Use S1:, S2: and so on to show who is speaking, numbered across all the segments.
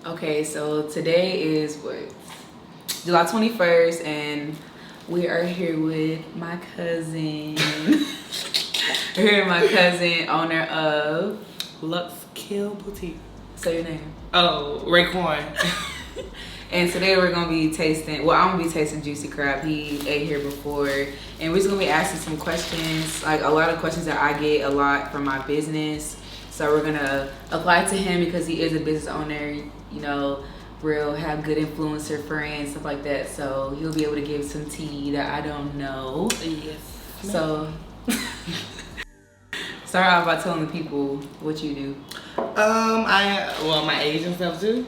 S1: Okay, so today is what? July 21st, and we are here with my cousin. We're here with my cousin, owner of
S2: Lux Kill Boutique.
S1: Say your name.
S2: Oh, Raekwon.
S1: And today we're gonna be tasting. Well, I'm gonna be tasting juicy crab. He ate here before, and we're just gonna be asking some questions, like a lot of questions that I get a lot from my business. So we're gonna apply to him because he is a business owner. You know, real have good influencer friends, stuff like that. So he'll be able to give some tea that I don't know.
S2: Yes.
S1: So start off by telling the people what you do.
S2: My age and stuff too.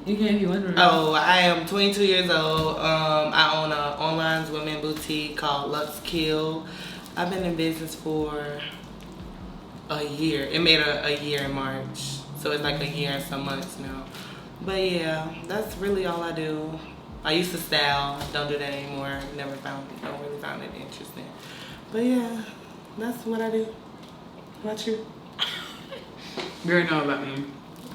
S1: You can if you want to.
S2: Oh, I am 22 years old. I own an online women boutique called Lux Kill. I've been in business for a year. It made a year in March, so it's like a year and some months now. But yeah, that's really all I do. I used to style, don't do that anymore. Don't really found it interesting. But yeah, that's what I do. What about you?
S1: You already know about me.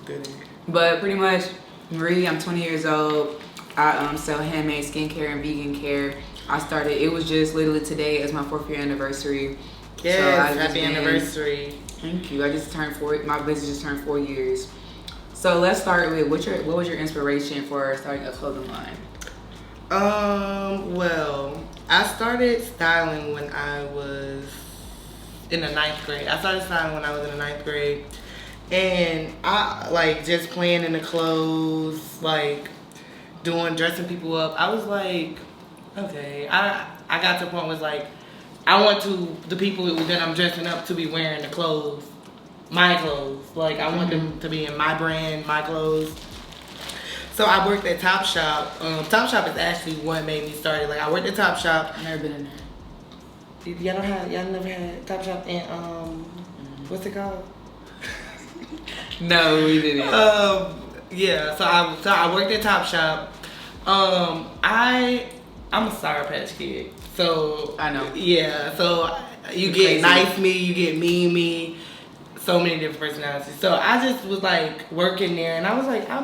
S2: Good.
S1: But pretty much, Marie, I'm 20 years old. I sell handmade skincare and vegan care. It was just literally today as my 4th year anniversary.
S2: Yes, happy anniversary.
S1: Thank you. I just turned 4, my business just turned 4 years. So let's start with, what was your inspiration for starting a clothing line?
S2: Well, I started styling when I was in the 9th grade. I started styling when I was in the 9th grade. And I like just playing in the clothes, like dressing people up. I was like, okay. I got to the point where it's like, I want the people that I'm dressing up to be wearing the clothes, my clothes. Like I want them to be in my brand, my clothes. So I worked at Topshop. Topshop is actually what made me start it. Like I worked at Topshop.
S1: I've never been in there.
S2: Y'all never had Topshop and what's it called?
S1: No, we didn't.
S2: Yeah. So I worked at Topshop. I'm a Sour Patch Kid. So
S1: I know.
S2: Yeah. So you get
S1: crazy.
S2: Nice Me, you get Mean Me, so many different personalities. So I just was like working there, and I was like, I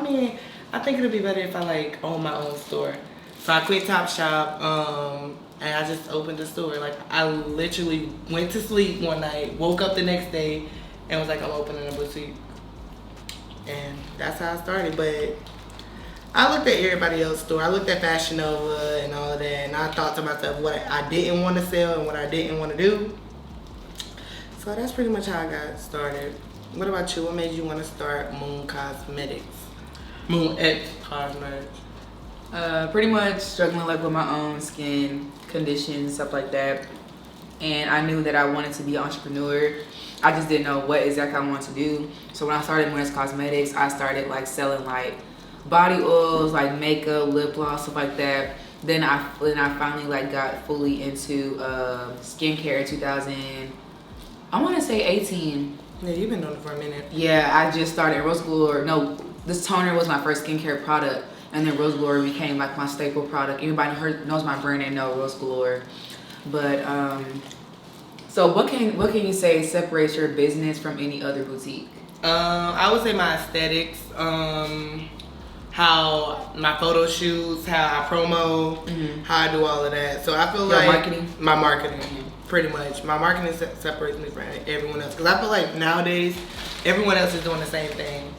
S2: think it'd be better if I like own my own store. So I quit Topshop, and I just opened a store. Like I literally went to sleep one night, woke up the next day, and was like, I'm opening a boutique. And that's how I started. But I looked at everybody else's store. I looked at Fashion Nova and all of that, and I thought to myself what I didn't want to sell and what I didn't want to do. So that's pretty much how I got started. What about you? What made you want to start Moon Cosmetics? Moon X Cosmetics.
S1: Pretty much struggling like with my own skin conditions, stuff like that. And I knew that I wanted to be an entrepreneur. I just didn't know what exactly I wanted to do. So when I started Moon X Cosmetics, I started like selling like body oils, like makeup, lip gloss, stuff like that. Then I finally like got fully into skincare in 2000. I want to say 18.
S2: Yeah, you've been doing it for a minute.
S1: Yeah, I just started Rose Glory. No, this toner was my first skincare product, and then Rose Glory became like my staple product. Anybody knows my brand, they know Rose Glory. But so what can you say separates your business from any other boutique?
S2: I would say my aesthetics, how my photo shoots, how I promo, how I do all of that. So I feel
S1: Your
S2: like
S1: marketing?
S2: My marketing, pretty much. My marketing separates me from everyone else. Because I feel like nowadays, everyone else is doing the same thing.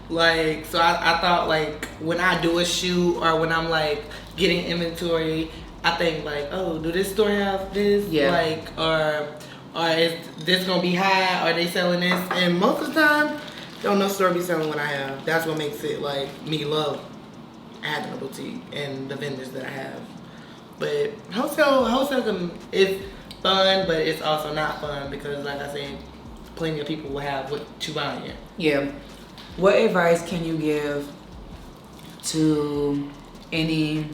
S2: Like, so I thought like when I do a shoot or when I'm like getting inventory, I think like, oh, do this store have this?
S1: Yeah.
S2: Like, or is this gonna be high? Are they selling this? And most of the time, don't no store be selling what I have. That's what makes it like me love having a boutique and the vendors that I have. But wholesale is fun, but it's also not fun because, like I said, plenty of people will have what you buying.
S1: Yeah. What advice can you give to any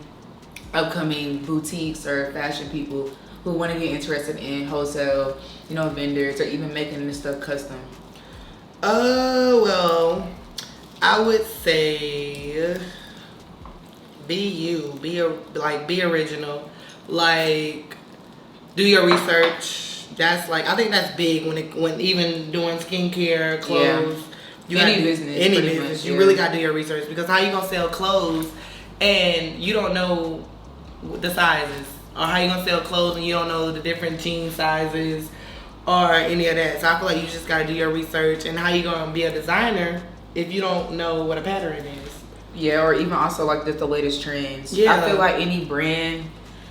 S1: upcoming boutiques or fashion people who want to get interested in wholesale, vendors, or even making this stuff custom?
S2: Well, I would say be you, be original, like do your research. That's like, I think that's big when even doing skincare, clothes.
S1: Any business,
S2: you really gotta do your research, because how you gonna sell clothes and you don't know the sizes, or how you gonna sell clothes and you don't know the different jean sizes or any of that. So I feel like you just gotta do your research. And how you gonna be a designer if you don't know what a pattern is?
S1: Yeah, or even also like just the latest trends.
S2: Yeah.
S1: I feel like any brand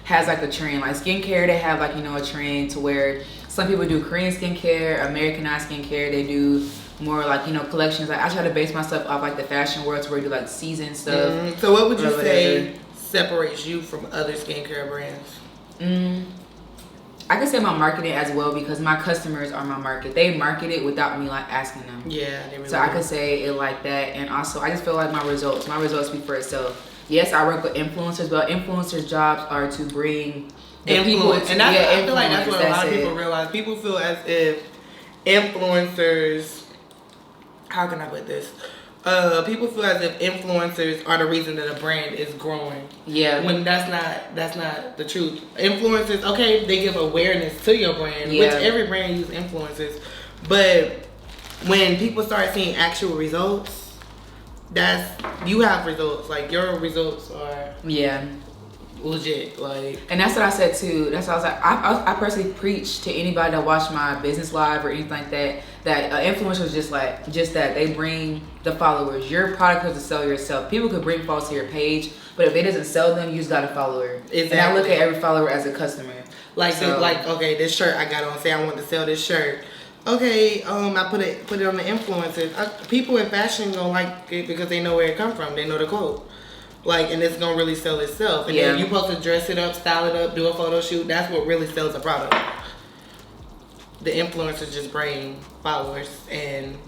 S1: has like a trend. Like skincare, they have like, you know, a trend to where some people do Korean skincare, Americanized skincare. They do more like, you know, collections. Like I try to base myself off like the fashion world, to where you do like season stuff.
S2: Mm-hmm. So what would you say separates you from other skincare brands?
S1: I can say my marketing as well, because my customers are my market. They market it without me like asking them.
S2: Yeah, they really
S1: so I could say it like that. And also I just feel like my results speak for itself. Yes, I work with influencers, but influencers' jobs are to bring the people.
S2: And that's, I feel like that's what a lot of people realize. People feel as if influencers, how can I put this? People feel as if influencers are the reason that a brand is growing.
S1: Yeah.
S2: When that's not the truth. Influencers, okay, they give awareness to your brand, which every brand uses influencers. But when people start seeing actual results, you have results. Like your results are legit. Like,
S1: and that's what I said too. That's what I was like. I personally preach to anybody that watch my business live or anything like that. That influencers just that they bring the followers. Your product has to sell yourself. People could bring followers to your page, but if it doesn't sell them, you just got a follower.
S2: Exactly.
S1: And I look at every follower as a customer.
S2: Like okay, this shirt I got on. Say I want to sell this shirt. Okay, I put it on the influencers. People in fashion gonna like it because they know where it come from. They know the quote. Like, and it's gonna really sell itself. And then you supposed to dress it up, style it up, do a photo shoot. That's what really sells a product. The influencers just bring followers and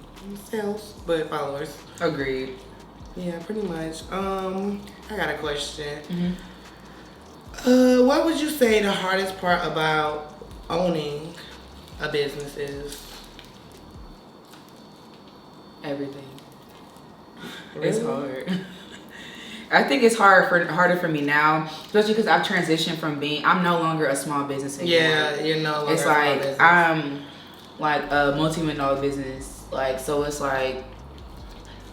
S2: sales, but followers.
S1: Agreed.
S2: Yeah, pretty much. I got a question.
S1: Mm-hmm.
S2: What would you say the hardest part about owning a business is?
S1: Everything.
S2: Really?
S1: It's hard. I think it's harder for me now, especially because I've transitioned from I'm no longer a small business anymore.
S2: Yeah, you're no longer.
S1: It's like I'm like a multi-million-dollar business. Like, so it's like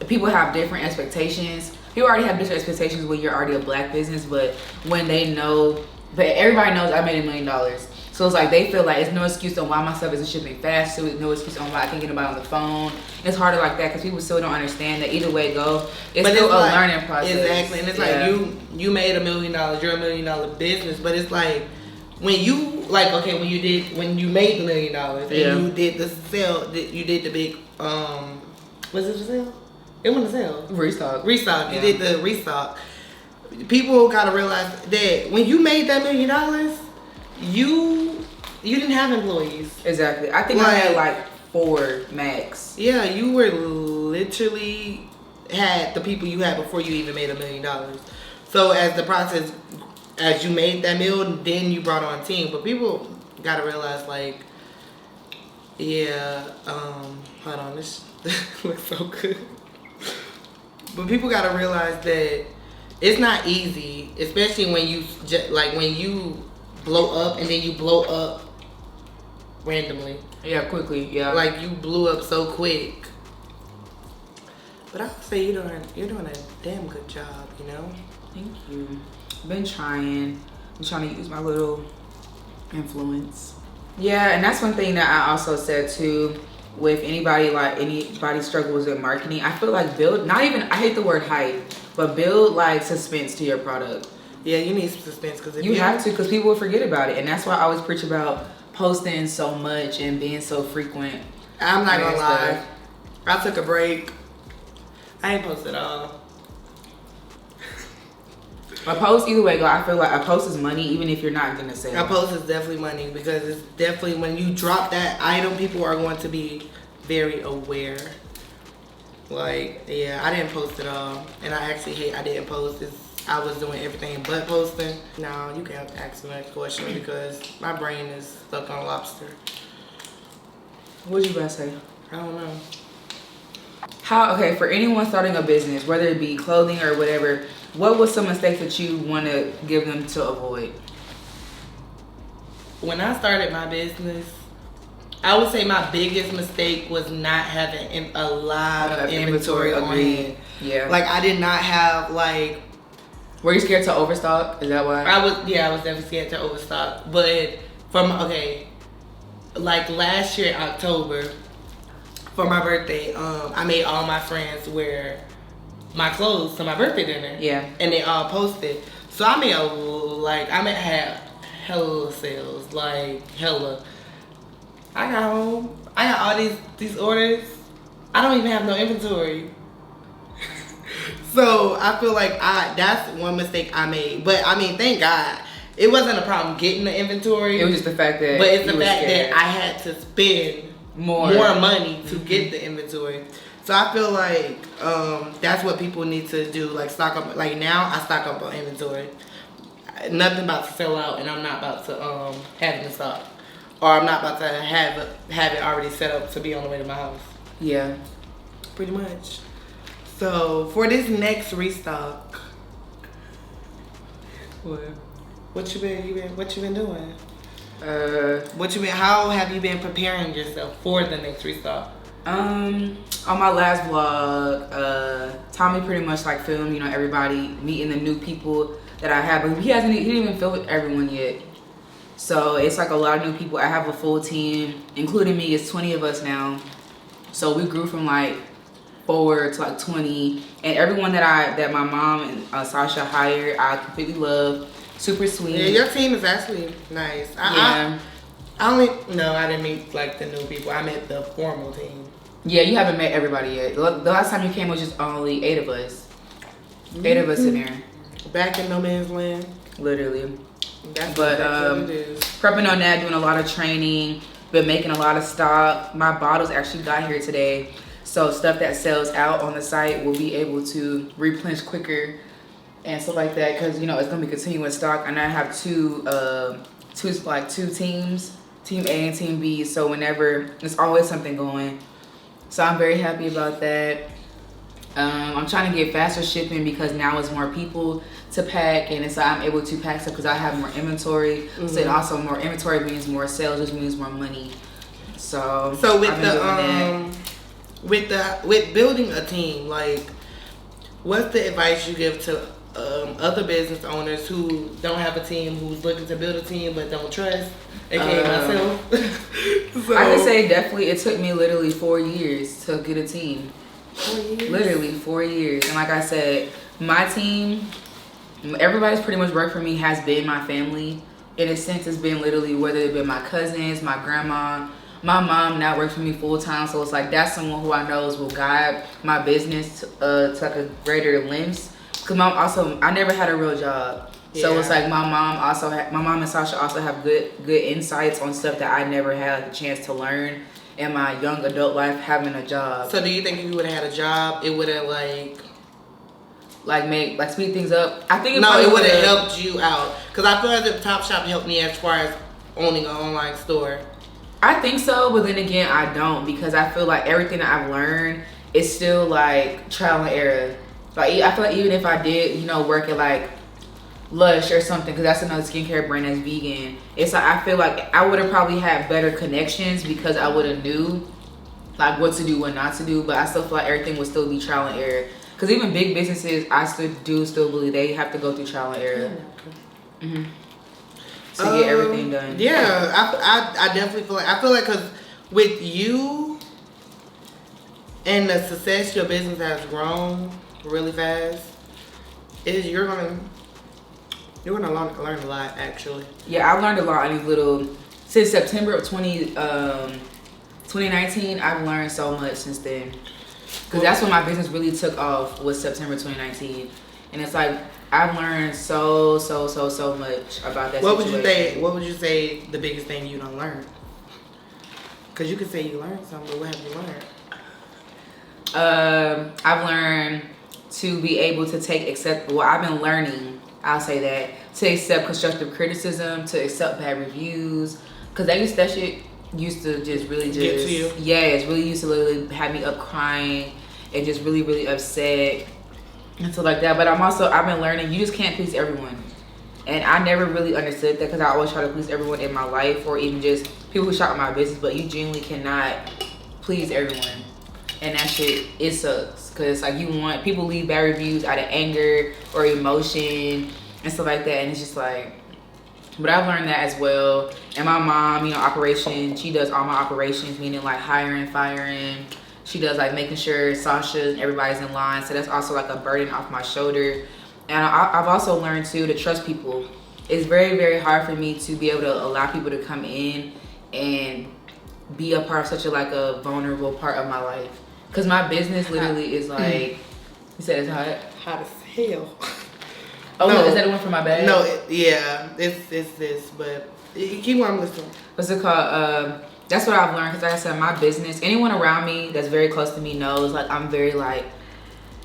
S1: people have different expectations. People already have different expectations when you're already a black business, but when they know, but everybody knows I made $1 million. So it's like they feel like it's no excuse on why my stuff isn't shipping fast. So it's no excuse on why I can't get anybody on the phone. It's harder like that because people still don't understand that either way it goes, it's still a learning process.
S2: Exactly, and it's like you made $1 million. You're $1 million business, but it's like when you when you made the $1 million and you did the sale, you did the big was it a sale? It wasn't a sale.
S1: Restock.
S2: You did the restock. People gotta realize that when you made that $1 million. You didn't have employees.
S1: Exactly. I think I had like 4 max.
S2: Yeah, you were literally had the people you had before you even made $1 million. So as the process, as you made that meal, then you brought on a team. But people gotta realize, like, hold on, this looks so good. But people gotta realize that it's not easy, especially when you blow up and then you blow up randomly.
S1: Yeah, quickly. Yeah.
S2: Like you blew up so quick. But I would say you're doing a damn good job, you know?
S1: Thank you. Been trying. I'm trying to use my little influence. Yeah, and that's one thing that I also said too. With anybody struggles with marketing, I feel like I hate the word hype, but build like suspense to your product.
S2: Yeah, you need some suspense because
S1: you have to, because people will forget about it, and that's why I always preach about posting so much and being so frequent.
S2: I'm not gonna lie, I took a break. I ain't posted at all.
S1: A post, either way, I feel like a post is money, even if you're not gonna sell.
S2: A post is definitely money because it's definitely when you drop that item, people are going to be very aware. Like, yeah, I didn't post at all, and I actually hate I didn't post. I was doing everything but posting. Now you can ask me that question because my brain is stuck on lobster.
S1: What you about to say?
S2: I don't know.
S1: Okay, for anyone starting a business, whether it be clothing or whatever, what was some mistakes that you want to give them to avoid?
S2: When I started my business, I would say my biggest mistake was not having a lot of inventory on hand.
S1: Yeah.
S2: Like, I did not have, like...
S1: Were you scared to overstock? Is that why?
S2: I was definitely scared to overstock. But, like last year, October, for my birthday, I made all my friends wear my clothes to my birthday dinner.
S1: Yeah.
S2: And they all posted. So I had hella sales, like hella. I got home. I got all these orders. I don't even have no inventory. So I feel like that's one mistake I made. But I mean, thank God. It wasn't a problem getting the inventory.
S1: It was just the fact that
S2: But it's the fact that I had to spend more money to get the inventory. So I feel like that's what people need to do. Like stock up. Like now I stock up on inventory. Nothing about to sell out, and I'm not about to have it in stock. Or I'm not about to have it already set up to be on the way to my house.
S1: Yeah.
S2: Pretty much. So for this next restock, what you been doing? How have you been preparing yourself for the next restock?
S1: On my last vlog, Tommy pretty much like filmed, everybody meeting the new people that I have, but he didn't even film with everyone yet. So it's like a lot of new people. I have a full team, including me. It's 20 of us now. So we grew from like 4 to like 20, and everyone that my mom and Sasha hired, I completely love. Super sweet.
S2: Yeah, your team is actually nice. I didn't meet like the new people. I met the formal team.
S1: Yeah, you haven't met everybody yet. The last time you came was just only 8 of us. 8 of us in there.
S2: Back in no man's land.
S1: Literally.
S2: That's what it is.
S1: Prepping on that, doing a lot of training, been making a lot of stock. My bottles actually got here today. So stuff that sells out on the site will be able to replenish quicker and stuff like that, because it's gonna be continuing stock. And I have two teams, Team A and Team B. So whenever, there's always something going. So I'm very happy about that. I'm trying to get faster shipping because now it's more people to pack, and so I'm able to pack stuff because I have more inventory. Mm-hmm. So also more inventory means more sales, which means more money. So with building a team, like, what's the advice you give to other business owners who don't have a team, who's looking to build a team but don't trust, aka myself? So, I can say definitely it took me literally 4 years to get a team.
S2: 4 years?
S1: Literally 4 years. And like I said, my team, everybody's pretty much worked for me has been my family. In a sense, it's been literally, whether it's been my cousins, my grandma, my mom now works for me full time. So it's like, that's someone who I know will guide my business to like a greater lengths. Because I never had a real job. Yeah. So it's like my mom and Sasha also have good insights on stuff that I never had the chance to learn in my young adult life having a job.
S2: So do you think if you would have had a job, it would have
S1: speed things up? I think
S2: it would have helped you out. Because I feel like the Top Shop helped me as far as owning an online store.
S1: I think so, but then again, I don't, because I feel like everything that I've learned is still like trial and error. Like, I feel like even if I did, work at like Lush or something, because that's another skincare brand that's vegan, it's like I feel like I would have probably had better connections because I would have knew like what to do, what not to do. But I still feel like everything would still be trial and error. Because even big businesses, I still believe they have to go through trial and error. Mm-hmm. To get everything done.
S2: Yeah, I definitely feel like because with you and the success your business has grown really fast, you're gonna learn a lot, actually.
S1: Yeah, I've learned a lot in these little, since September of 2019. I've learned so much since then, because that's when my business really took off, was September 2019. And it's like I've learned so much about that situation.
S2: What would you say the biggest thing you don't learn? Because you could say you learned something, but what have you learned?
S1: I've learned to be able to I've been learning, I'll say that, to accept constructive criticism, to accept bad reviews, because that shit used to just really
S2: get to you.
S1: Yeah, it's really used to literally have me up crying and just really, really upset and stuff like that. But I've been learning, you just can't please everyone. And I never really understood that because I always try to please everyone in my life or even just people who shop in my business. But you genuinely cannot please everyone. And that shit, it sucks. Because like you want, people leave bad reviews out of anger or emotion and stuff like that. And it's just like, but I've learned that as well. And my mom, you know, operations, she does all my operations, meaning like hiring, firing. She does like making sure Sasha and everybody's in line. So that's also like a burden off my shoulder. And I've also learned too to trust people. It's very, very hard for me to be able to allow people to come in and be a part of such a like a vulnerable part of my life. Cause my business literally is like, you said it's hot?
S2: Hot as hell.
S1: Oh, no, is that the one for my bag?
S2: No, it's this, but keep on listening.
S1: What's it called? That's what I've learned. Cause like I said, my business, anyone around me that's very close to me knows like I'm very like,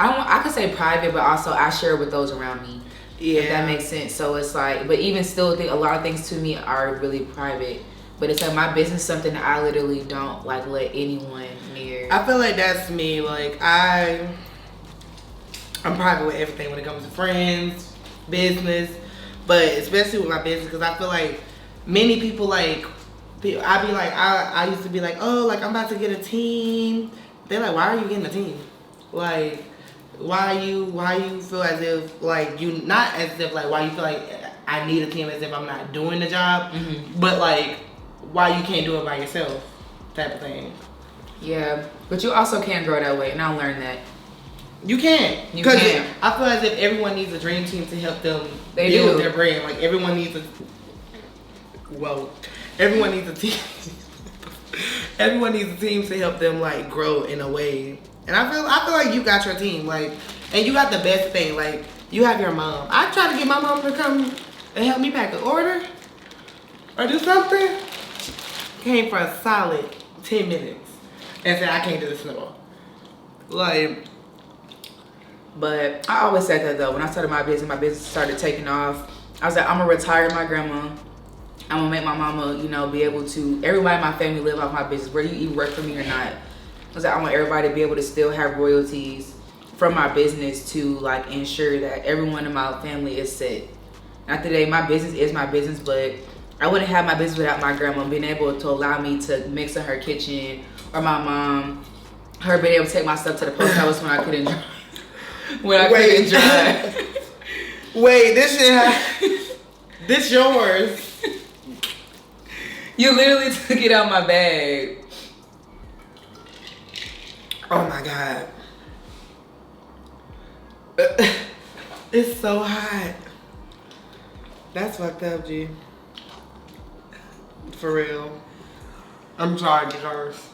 S1: I could say private, but also I share with those around me. Yeah. If that makes sense. So it's like, but even still, a lot of things to me are really private. But it's like my business is something that I literally don't like let anyone near.
S2: I feel like that's me. Like I'm private with everything when it comes to friends, business, but especially with my business because I feel like many people like, I used to be like, oh, like I'm about to get a team. They're like, why are you getting a team? Like, why you feel as if like you not as if like why you feel like I need a team as if I'm not doing the job, but like why you can't do it by yourself type of thing.
S1: Yeah, but you also can't grow that way, and I learned that.
S2: You can't.
S1: You can't.
S2: I feel as if everyone needs a dream team to help them
S1: They
S2: build
S1: do.
S2: their brand. Like everyone needs everyone needs a team. Everyone needs a team to help them like grow in a way. And I feel like you got your team, like, and you got the best thing, like, you have your mom. I try to get my mom to come and help me pack an order or do something. Came for a solid 10 minutes and said, I can't do this no more. Like,
S1: but I always said that though. When I started my business started taking off. I was like, I'm gonna retire my grandma. I'm gonna make my mama, you know, be able to, everybody in my family live off my business, whether you even work for me or not. I was like, I want everybody to be able to still have royalties from my business to like ensure that everyone in my family is set. Not today, my business is my business, but I wouldn't have my business without my grandma being able to allow me to mix in her kitchen, or my mom, her being able to take my stuff to the post office when I couldn't drive. Couldn't drive.
S2: Wait, this yours.
S1: You literally took it out my bag.
S2: Oh my God. It's so hot. That's fucked up, G. For real. I'm sorry, guys.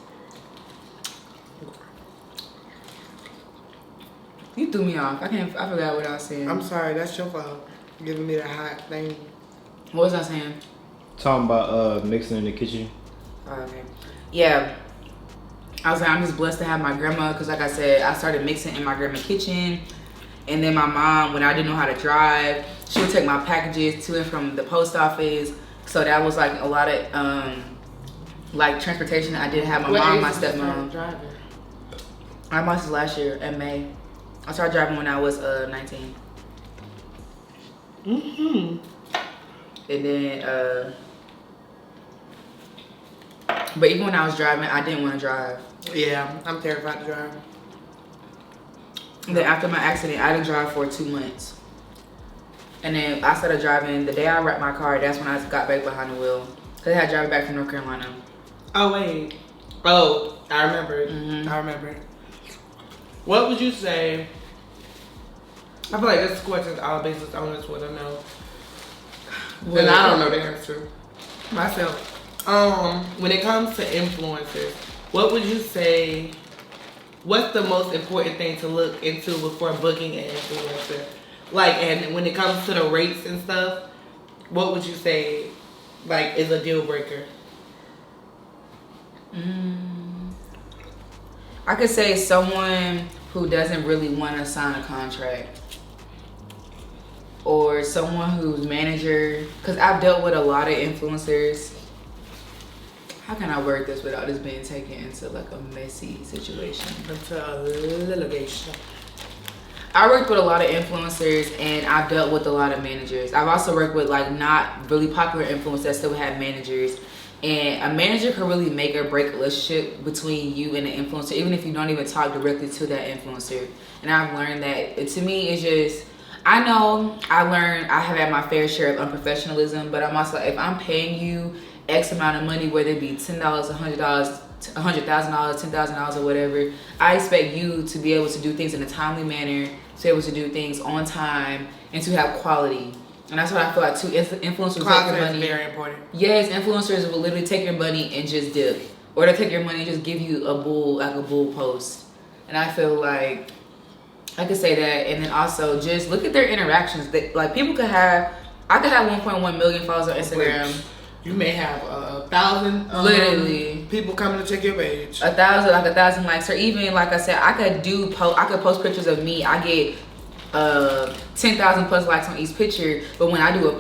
S1: You threw me off. I forgot what I was saying.
S2: I'm sorry, that's your fault. Giving me the hot thing.
S1: What was I saying?
S3: Talking about mixing in the kitchen.
S1: Okay. Yeah. I was like, I'm just blessed to have my grandma because like I said, I started mixing in my grandma's kitchen. And then my mom, when I didn't know how to drive, she would take my packages to and from the post office. So that was like a lot of like transportation. I did have my mom, my stepmom.
S2: Driving?
S1: I licensed last year in May. I started driving when I was 19. And then but even when I was driving, I didn't want to drive.
S2: Yeah, I'm terrified to drive.
S1: And then after my accident, I didn't drive for 2 months. And then I started driving. The day I wrecked my car, that's when I got back behind the wheel. Because I had driving back from North Carolina.
S2: Oh, wait. Oh, I remember it. I remember it. What would you say? I feel like this question all business owners would have known. And I don't know the answer myself. When it comes to influencers, what would you say, what's the most important thing to look into before booking an influencer? Like, and when it comes to the rates and stuff, what would you say, like, is a deal breaker?
S1: I could say someone who doesn't really want to sign a contract. Or someone who's manager, because I've dealt with a lot of influencers. How can I word this without this being taken into like a messy situation?
S2: Into a litigation.
S1: I worked with a lot of influencers and I've dealt with a lot of managers. I've also worked with like not really popular influencers that still have managers. And a manager can really make or break a relationship between you and the influencer, even if you don't even talk directly to that influencer. And I've learned that to me it's just, I know I have had my fair share of unprofessionalism, but I'm also, if I'm paying you X amount of money, whether it be $10, $100, $100,000, $10,000 or whatever, I expect you to be able to do things in a timely manner, to be able to do things on time, and to have quality. And that's what I feel like too. Influencers take your money.
S2: Is very important.
S1: Yes, influencers will literally take your money and just dip, or they'll take your money and just give you a bull post. And I feel like I could say that, and then also just look at their interactions. Like people could have, I could have 1.1 million followers on Instagram.
S2: Which you may have 1,000
S1: literally
S2: people coming to check your page.
S1: 1,000 likes, or even like I said, I could post pictures of me. I get 10,000 plus likes on each picture, but when I do a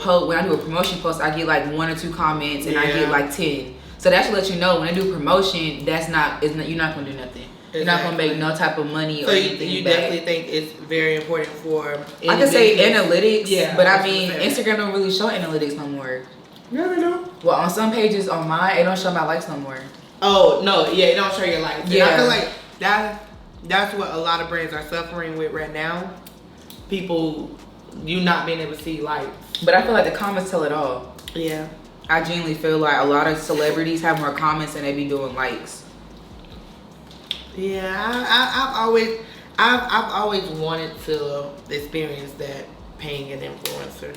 S1: promotion post, I get like 1 or 2 comments, and I get like 10. So that should let you know when I do promotion, you're not gonna do nothing. You're not gonna make no type of money or anything.
S2: You definitely think it's very important for.
S1: I could say analytics,
S2: yeah,
S1: but I mean Instagram don't really show analytics no more.
S2: Yeah, they do.
S1: Well, on some pages on mine, it don't show my likes no more.
S2: Oh no, yeah, it don't show your likes.
S1: Yeah,
S2: and I feel like that's what a lot of brands are suffering with right now. People, you not being able to see likes.
S1: But I feel like the comments tell it all.
S2: Yeah.
S1: I genuinely feel like a lot of celebrities have more comments than they be doing likes.
S2: Yeah, I've always wanted to experience that, paying an influencer.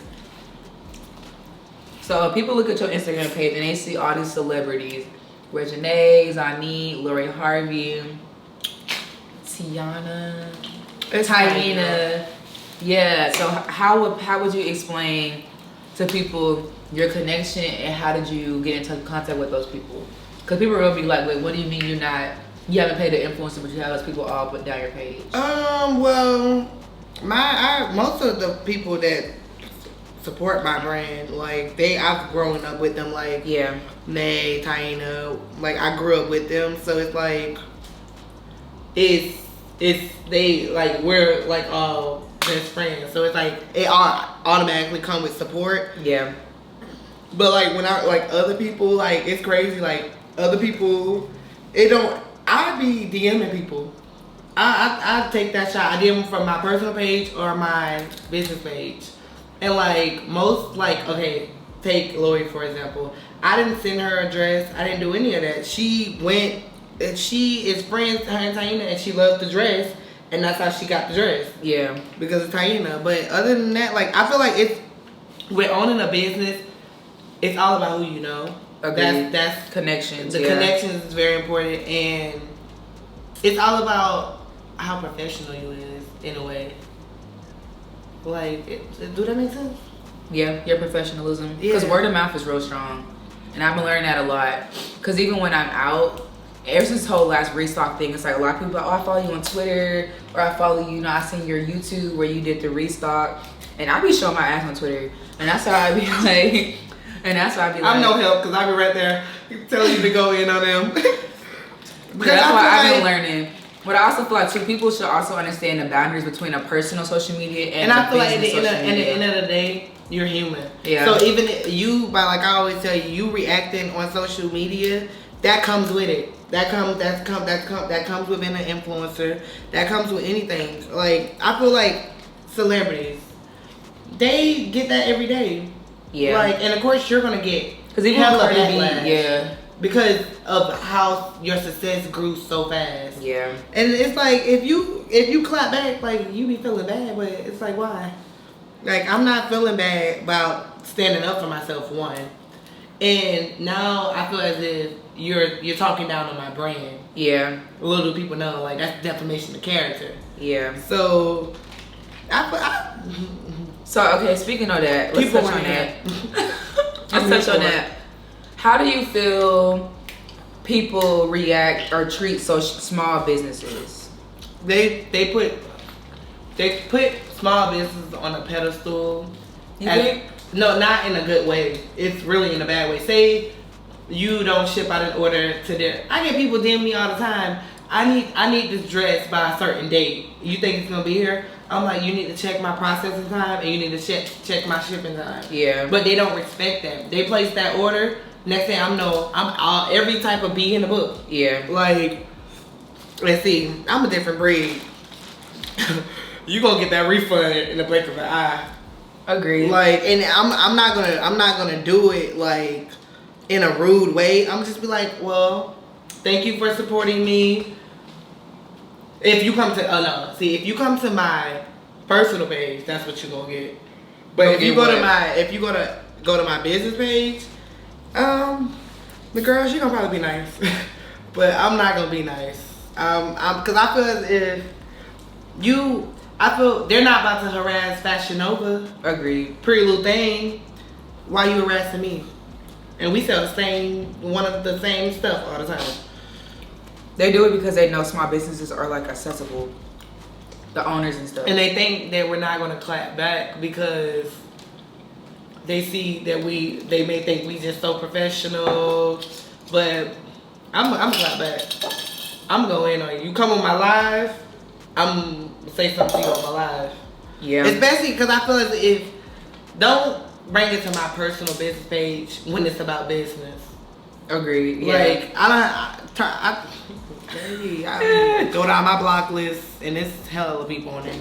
S1: So if people look at your Instagram page and they see all these celebrities, Reginae, Zani, Lori Harvey, Tiana, Tyena. Yeah, so how would you explain to people your connection and how did you get into contact with those people? Because people will be like, wait, what do you mean you haven't paid an influencer, but you have those people all put down your page?
S2: Well, most of the people that support my brand, like I've grown up with them, like Nay, Tyena, like I grew up with them, so it's like they like we're like all best friends, so it's like it automatically come with support.
S1: Yeah.
S2: But like when I like other people, like it's crazy. Like other people, it don't. I be DMing people. I take that shot. I DM from my personal page or my business page, and like most like okay, take Lori for example. I didn't send her a dress. I didn't do any of that. She went. And she is friends, her and Tyena, and she loves the dress, and that's how she got the dress.
S1: Yeah.
S2: Because of Tyena. But other than that, like I feel like we're owning a business. It's all about who you know.
S1: Agreed.
S2: That's
S1: connections.
S2: The connections is very important, and it's all about how professional you is in a way. Like, do that make sense?
S1: Yeah, your professionalism. Because word of mouth is real strong, and I've been learning that a lot. Because even when I'm out. Ever since this whole last restock thing, it's like a lot of people are like, oh, I follow you on Twitter, or I follow you, I seen your YouTube where you did the restock, and I be showing my ass on Twitter, and that's how I be like, I'm
S2: no help, because I be right there telling you to go in on them.
S1: That's why I've been learning. But I also feel like too, people should also understand the boundaries between a personal social media and
S2: I feel like
S1: at the
S2: end of the day, you're human.
S1: Yeah.
S2: So even by like I always tell you, you reacting on social media, that comes with it. That comes within an influencer. That comes with anything. Like I feel like celebrities, they get that every day.
S1: Yeah.
S2: Like, and of course you're gonna get
S1: because even
S2: hella
S1: backlash. Yeah.
S2: Because of how your success grew so fast.
S1: Yeah.
S2: And it's like if you clap back, like you be feeling bad, but it's like why? Like I'm not feeling bad about standing up for myself, one. And now I feel as if you're talking down on my brand.
S1: Yeah.
S2: Little do people know, like that's defamation of character.
S1: Yeah.
S2: So
S1: So okay, speaking of that, let's touch on that. Let's touch on that. How do you feel people react or treat small businesses?
S2: They put small businesses on a pedestal.
S1: You think?
S2: No, not in a good way. It's really in a bad way. Say you don't ship out an order to there. I get people DM me all the time. I need this dress by a certain date. You think it's gonna be here? I'm like, you need to check my processing time and you need to check my shipping time.
S1: Yeah.
S2: But they don't respect that. They place that order. Next thing I'm all every type of B in the book.
S1: Yeah.
S2: Like, let's see, I'm a different breed. You gonna get that refund in the blink of an eye.
S1: Agreed.
S2: Like, and I'm not gonna do it like in a rude way. I'm just be like, well, thank you for supporting me. If you come to if you come to my personal page, that's what you're gonna get. But if you go to my business page, the girl, she gonna probably be nice. But I'm not gonna be nice. Cause I feel as if I feel they're not about to harass Fashion Nova.
S1: Agreed.
S2: Pretty little thing. Why you harassing me? And we sell one of the same stuff all the time.
S1: They do it because they know small businesses are like accessible, the owners and stuff.
S2: And they think that we're not gonna clap back because they see that they may think we just so professional. But I'm gonna clap back. I'm going in on you. You come on my live, I'm gonna say something to you on my live.
S1: Yeah.
S2: Especially because I feel as if don't bring it to my personal business page when it's about business.
S1: Agreed. Yeah.
S2: Like I go down my block list and there's hell of people on there.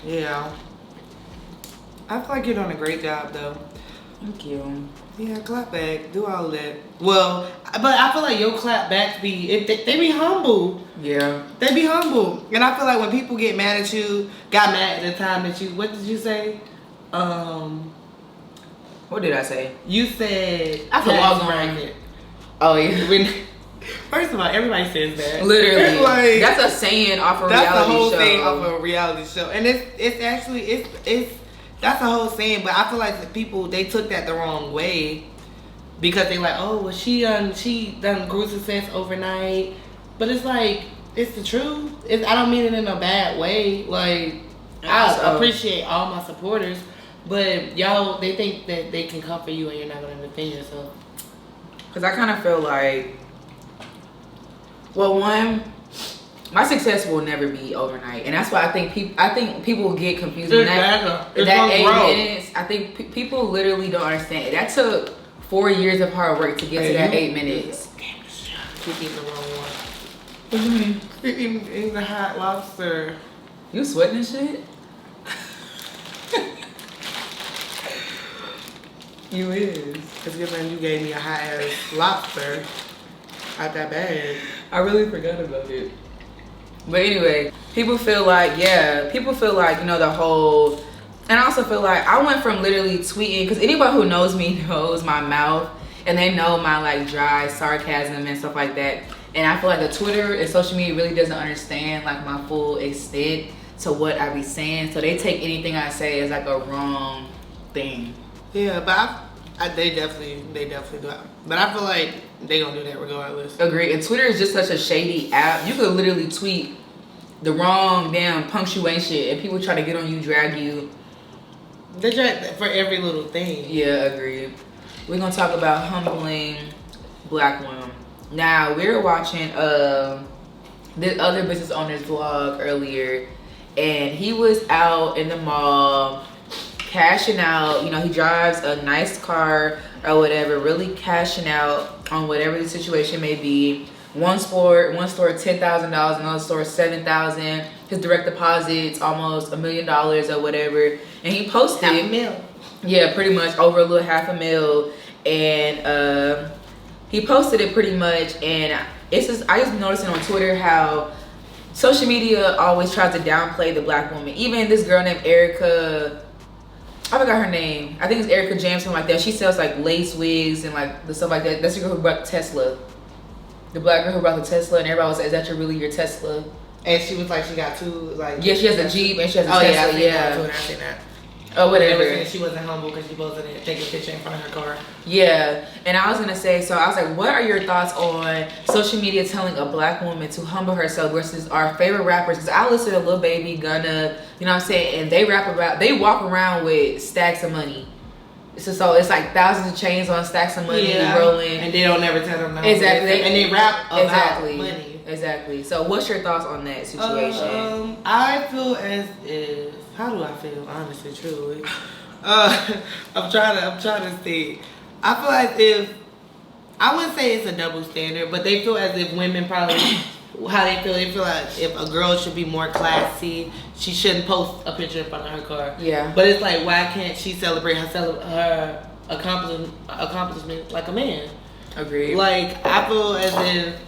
S2: Yeah. I feel like you're doing a great job though.
S1: Thank you.
S2: Yeah, clap back, do all of that. Well, but I feel like your clap backs they be humble.
S1: Yeah.
S2: They be humble. And I feel like when people get mad at you, got mad at the time that what did you say?
S1: What did I say?
S2: You said
S1: I could log on. Oh yeah.
S2: First of all, everybody says that.
S1: Literally.
S2: Like,
S1: that's a saying off a reality show.
S2: That's the whole thing off a reality show. And it's actually that's the whole saying, but I feel like the people, they took that the wrong way because they like, oh, well, she done grew success overnight. But it's like, it's the truth. I don't mean it in a bad way. Like, I appreciate all my supporters, but y'all, they think that they can come for you and you're not going to defend yourself.
S1: Because I kind of feel like, well, one, my success will never be overnight, and that's why I think people get confused. That 8 minutes, I think people literally don't understand it. That took 4 years of hard work to get to that 8 minutes.
S2: Keep eating the wrong one.
S1: What do you mean?
S2: Keep eating the hot lobster.
S1: You sweating and shit? You is.
S2: It's good man, you gave me a hot ass lobster out that bag.
S1: I really forgot about it. But anyway, people feel like, the whole, and I also feel like I went from literally tweeting, because anybody who knows me knows my mouth, and they know my like dry sarcasm and stuff like that. And I feel like the Twitter and social media really doesn't understand like my full extent to what I be saying. So they take anything I say as like a wrong thing.
S2: Yeah, but they definitely do it. But I feel like they gonna do that regardless.
S1: Agree. And Twitter is just such a shady app. You could literally tweet the wrong damn punctuation and people try to get on you, drag you.
S2: They drag for every little thing.
S1: Yeah, agreed. We're gonna talk about humbling black women. Now we were watching this other business owner's vlog earlier, and he was out in the mall cashing out. You know, he drives a nice car or whatever, really cashing out on whatever the situation may be. One store $10,000, another store $7,000. His direct deposits almost $1 million or whatever, and he posted
S2: $500,000.
S1: Yeah, pretty much over a little $500,000, and he posted it pretty much. And it's just, I just noticing on Twitter how social media always tries to downplay the black woman. Even this girl named Erica, I forgot her name. I think it's Erica James, something like that. She sells like lace wigs and like the stuff like that. That's the girl who brought Tesla. The black girl who brought the Tesla, and everybody was like, "Is that really your Tesla?"
S2: And she was like, she got two, like.
S1: Yeah, she has a Jeep and she has a Tesla.
S2: I seen that.
S1: Oh, whatever.
S2: She wasn't humble because she wasn't taking a picture in front of her car.
S1: Yeah, and I was gonna say, so I was like, what are your thoughts on social media telling a black woman to humble herself versus our favorite rappers? Because I listen to Lil Baby, Gunna, you know what I'm saying, and they walk around with stacks of money. So it's like thousands of chains on stacks of money rolling,
S2: and they don't never tell them.
S1: Exactly,
S2: and they rap about money.
S1: Exactly. So what's your thoughts on that situation?
S2: I feel as if, how do I feel? Honestly, truly, I'm trying to see. I feel as if, I wouldn't say it's a double standard, but they feel as if women probably, how they feel like if a girl should be more classy, she shouldn't post a picture in front of her car.
S1: Yeah.
S2: But it's like, why can't she celebrate her accomplishment like a man?
S1: Agreed.
S2: Like, I feel as if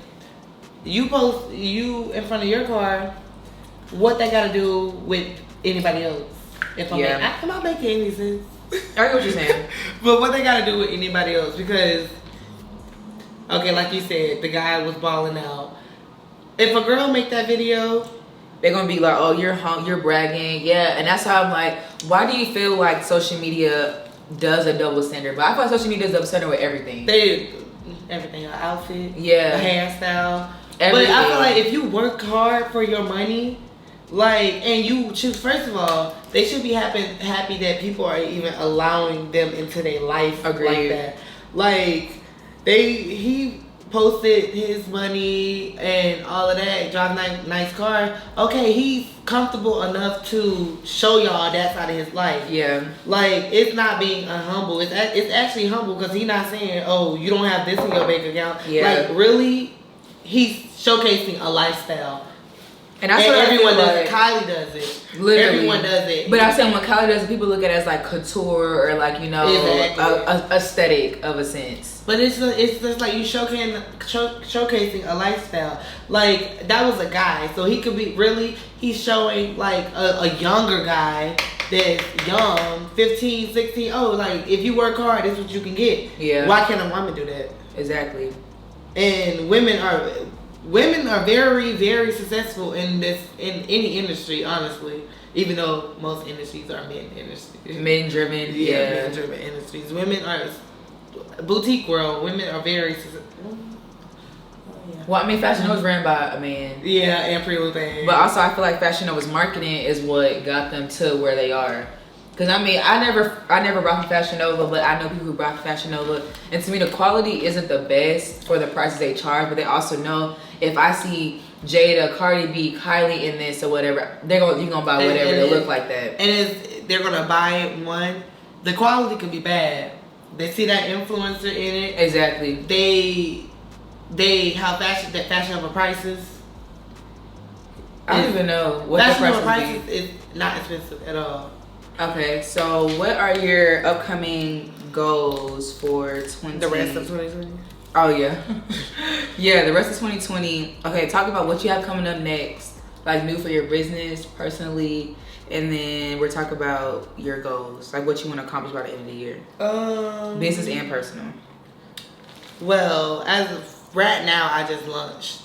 S2: you post you in front of your car, what that got to do with anybody else? If I'm not making any sense.
S1: I get what you're saying.
S2: But what they got to do with anybody else? Because, okay, like you said, the guy was balling out. If a girl make that video,
S1: they're gonna be like, "Oh, you're bragging," yeah. And that's how I'm like, why do you feel like social media does a double standard? But I feel like social media does a double standard with everything.
S2: Everything, your outfit,
S1: yeah,
S2: the hairstyle,
S1: everything.
S2: But I feel like if you work hard for your money, like, and you choose, first of all, they should be happy that people are even allowing them into their life.
S1: Agreed.
S2: Like that. Like, he posted his money and all of that, driving nice car. Okay, he's comfortable enough to show y'all that side of his life.
S1: Yeah.
S2: Like, it's not being unhumble. It's actually humble because he's not saying, oh, you don't have this in your bank account.
S1: Yeah.
S2: Like, really, he's showcasing a lifestyle.
S1: And that's
S2: what
S1: everyone
S2: does it. Kylie does it.
S1: Literally.
S2: Everyone does it.
S1: But I'm saying when Kylie does it, people look at it as like couture or like, you know, a aesthetic of a sense.
S2: But it's just like you showcasing a lifestyle. Like, that was a guy, so he could be he's showing like a younger guy that's young, 15, 16. Oh, like, if you work hard, this is what you can get.
S1: Yeah.
S2: Why can't a woman do that?
S1: Exactly.
S2: And women are very, very successful in any industry, honestly. Even though most industries are men driven.
S1: Yeah.
S2: Men driven industries. Women are boutique world. Women are very successful.
S1: Well, I mean, Fashion Nova was ran by a man.
S2: Yeah, and Pretty Little Thing.
S1: But also, I feel like Fashion Nova's marketing is what got them to where they are. Cause I mean, I never brought from Fashion Nova, but I know people who brought from Fashion Nova, and to me, the quality isn't the best for the prices they charge. But they also know if I see Jada, Cardi B, Kylie in this or whatever, you're gonna buy whatever they look like that.
S2: And they're gonna buy it. One, the quality could be bad. They see that influencer in it.
S1: Exactly.
S2: They have Fashion Nova prices.
S1: I don't even know what the
S2: Fashion Nova
S1: prices
S2: prices is not expensive at all.
S1: Okay, so what are your upcoming goals for
S2: the rest of 2020?
S1: Oh yeah, yeah, the rest of 2020. Okay, talk about what you have coming up next, like new for your business, personally, and then we'll talk about your goals, like what you want to accomplish by the end of the year, business and personal.
S2: Well, as of right now, I just launched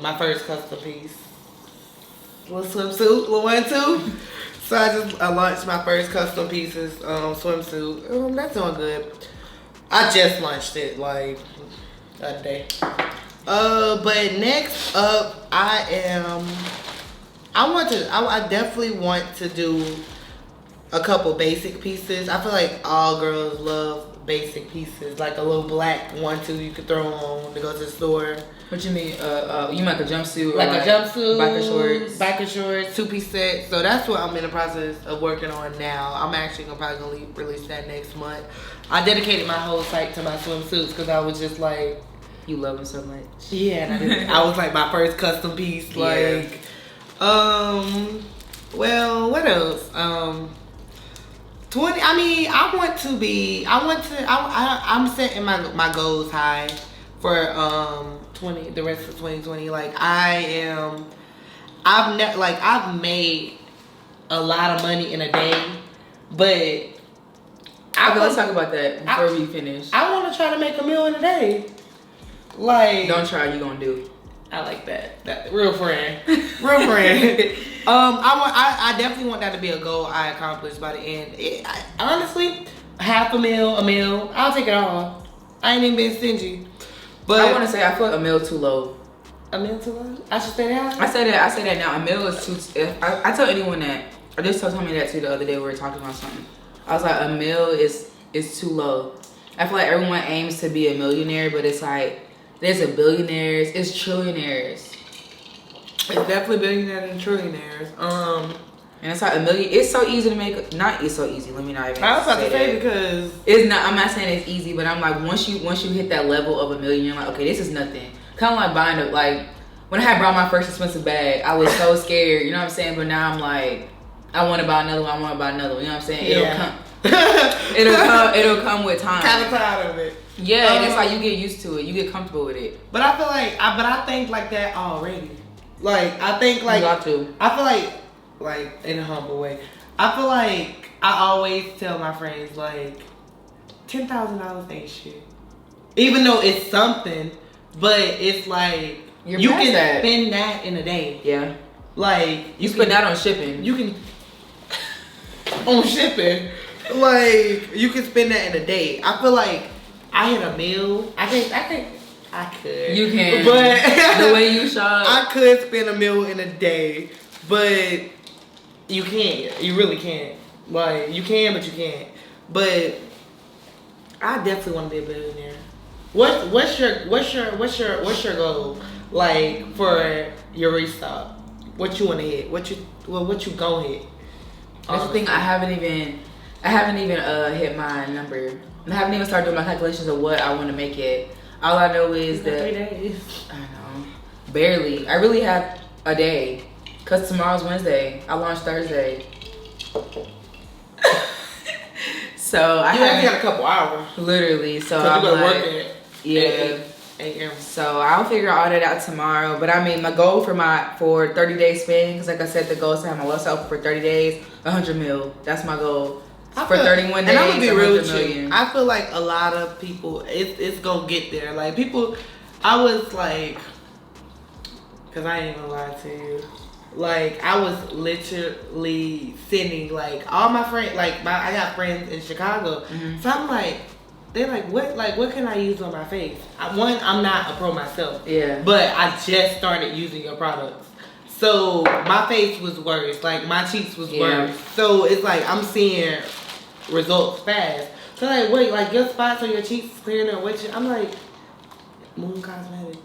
S2: my first custom piece, little swimsuit, little 1-2. So I launched my first custom pieces swimsuit. That's doing good. I just launched it like the other day. But next up, I definitely want to do a couple basic pieces. I feel like all girls love basic pieces, like a little black 1-2 you could throw on to go to the store.
S1: What you mean? You make a jumpsuit?
S2: Like a jumpsuit,
S1: biker shorts,
S2: 2-piece set. So that's what I'm in the process of working on now. I'm actually probably gonna release that next month. I dedicated my whole site to my swimsuits because I was just like,
S1: you love them so much.
S2: Yeah, and I was like my first custom piece. Like, well, what else? 20. I mean, I'm setting my goals high for the rest of 2020. Like, I've made a lot of money in a day, but
S1: let's talk about that before we finish.
S2: I want to try to make $1 million a day. Like,
S1: don't try, you gonna do.
S2: I like that. That real friend. I definitely want that to be a goal I accomplish by the end. Honestly, $500,000, I'll take it all. I ain't even been stingy. But
S1: I want to say I feel like $1 million too low.
S2: $1 million too low? I should say that.
S1: I say that now. $1 million is too. I tell anyone that. I just told me that too the other day. We were talking about something. I was like, $1 million is too low. I feel like everyone aims to be a millionaire, but it's like there's a billionaires, it's trillionaires.
S2: It's definitely billionaires and trillionaires.
S1: And it's like $1 million. It's so easy to make. Not it's so easy. Let me not even.
S2: I was about to say
S1: that.
S2: because
S1: It's not. I'm not saying it's easy, but I'm like once you hit that level of $1 million, you're like, okay, this is nothing. Kind of like buying a like when I had brought my first expensive bag, I was so scared. You know what I'm saying? But now I'm like, I want to buy another one. I want to buy another one. You know what I'm saying? It'll come. It'll come with time.
S2: Kind of tired of it.
S1: Yeah, and it's like you get used to it. You get comfortable with it.
S2: But I feel like, I think like that already. Like I think like
S1: you got to.
S2: I feel like in a humble way. I feel like I always tell my friends like $10,000 ain't shit. Even though it's something, but it's like
S1: You're
S2: you
S1: past
S2: can
S1: that.
S2: spend that in a day.
S1: Yeah.
S2: Like
S1: You spend that on shipping.
S2: You can on shipping. Like you can spend that in a day. I feel like I hit a meal. I think I could.
S1: You can.
S2: But
S1: the way you shop.
S2: I could spend a meal in a day, but you can't. You really can't. Like you can, but you can't. But I definitely want to be a billionaire. What's your goal? Like for your restock? What you want to hit? What you gonna hit?
S1: That's the thing. I haven't even hit my number. I haven't even started doing my calculations of what I want to make it. All I know is that
S2: 3 days.
S1: I know, barely. I really have a day, cause tomorrow's Wednesday. I launch Thursday. So I
S2: actually got a couple hours.
S1: Literally. So
S2: You
S1: I'm
S2: gotta
S1: like,
S2: work it.
S1: yeah.
S2: 8 a.m.
S1: So I'll figure all that out tomorrow. But I mean, my goal for 30 days spend, because like I said, the goal is to have my website open for 30 days, 100 mil. That's my goal. For 31 days,
S2: and I'm gonna be real with
S1: 100
S2: you.
S1: million.
S2: I feel like a lot of people, it's gonna get there. Like people, I was like, cause I ain't gonna lie to you. Like I was literally sending like all my friends, like I got friends in Chicago, so I'm like, they're like, what can I use on my face? I'm not a pro myself,
S1: Yeah.
S2: but I just started using your products. So my face was worse, like my cheeks was worse. So it's like I'm seeing results fast. So like, wait, like your spots on your cheeks clearing up. I'm like, Moon Cosmetics.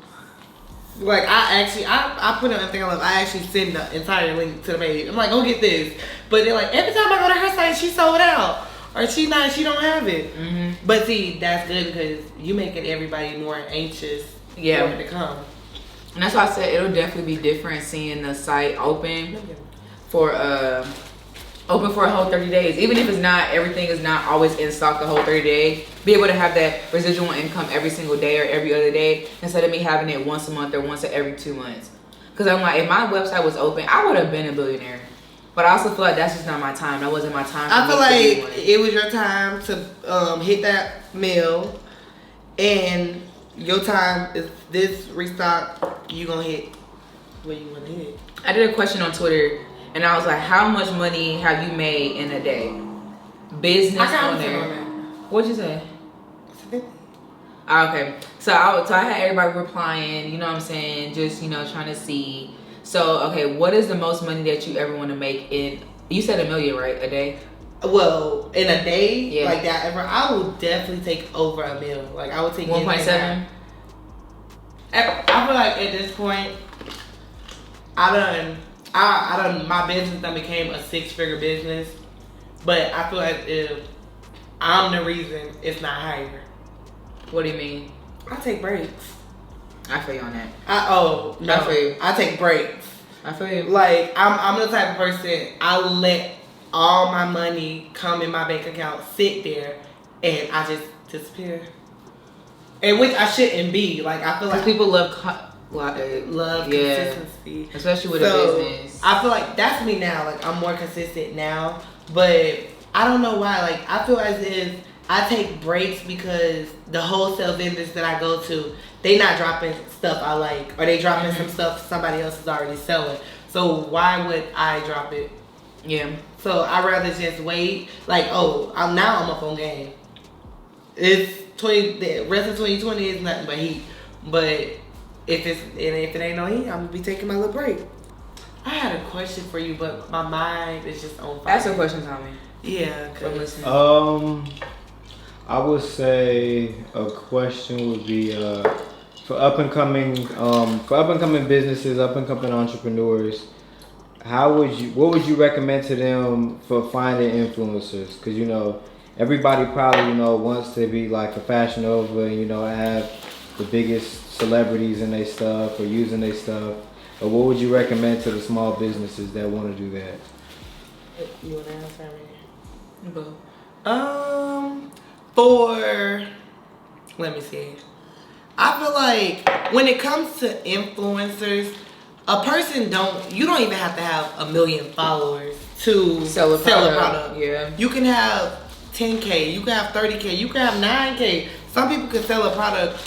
S2: Like I put it on thing I love. I actually send the entire link to the page. I'm like, go get this. But they're like, every time I go to her site, she sold out, or she don't have it. Mm-hmm. But see, that's good because you making everybody more anxious for it to come.
S1: And that's why I said it'll definitely be different seeing the site open for a whole 30 days. Even if everything is not always in stock the whole 30 days, be able to have that residual income every single day or every other day instead of me having it once a month or once every 2 months. Because I'm like, if my website was open, I would have been a billionaire. But I also feel like that's just not my time. That wasn't my time.
S2: I feel like it was your time to hit that mill, and your time is this restock. You gonna hit where you wanna hit.
S1: I did a question on Twitter, and I was like, "How much money have you made in a day?" Business on there. What'd you say? Okay, so I had everybody replying. You know what I'm saying? Just trying to see. So okay, what is the most money that you ever want to make in? You said $1 million, right? A day.
S2: Well, in a day like that, I will definitely take over $1 million. Like I would take
S1: 1.7.
S2: I feel like at this point, I done my business done became a 6-figure business, but I feel like if I'm the reason it's not higher.
S1: What do you mean?
S2: I take breaks.
S1: I feel you on that.
S2: I
S1: feel you.
S2: I take breaks.
S1: I feel you.
S2: Like I'm the type of person, I let all my money come in my bank account, sit there, and I just disappear. And which I shouldn't be. Like I feel like
S1: people love
S2: consistency,
S1: especially with a business.
S2: I feel like that's me now. Like I'm more consistent now, but I don't know why. Like I feel as if I take breaks because the wholesale vendors that I go to, they not dropping stuff I like, or they dropping some stuff somebody else is already selling. So why would I drop it?
S1: Yeah.
S2: So I'd rather just wait. Like I'm up on game. It's the rest of 2020 is nothing but heat. But if it ain't no heat, I'm gonna be taking my little break. I had a question for you, but my mind is just on fire.
S1: Ask a question, Tommy.
S2: Yeah,
S1: I'm listening.
S3: I would say a question would be, for up and coming businesses, up and coming entrepreneurs, what would you recommend to them for finding influencers? Because everybody probably wants to be like a Fashion Nova and have the biggest celebrities in their stuff or using their stuff. But what would you recommend to the small businesses that want to do that?
S2: You want to answer me?
S1: Both.
S2: Let me see. I feel like when it comes to influencers, a person you don't even have to have 1 million followers to
S1: Sell a
S2: product.
S1: Yeah.
S2: You can have 10K, you can have 30K, you can have 9K. Some people can sell a product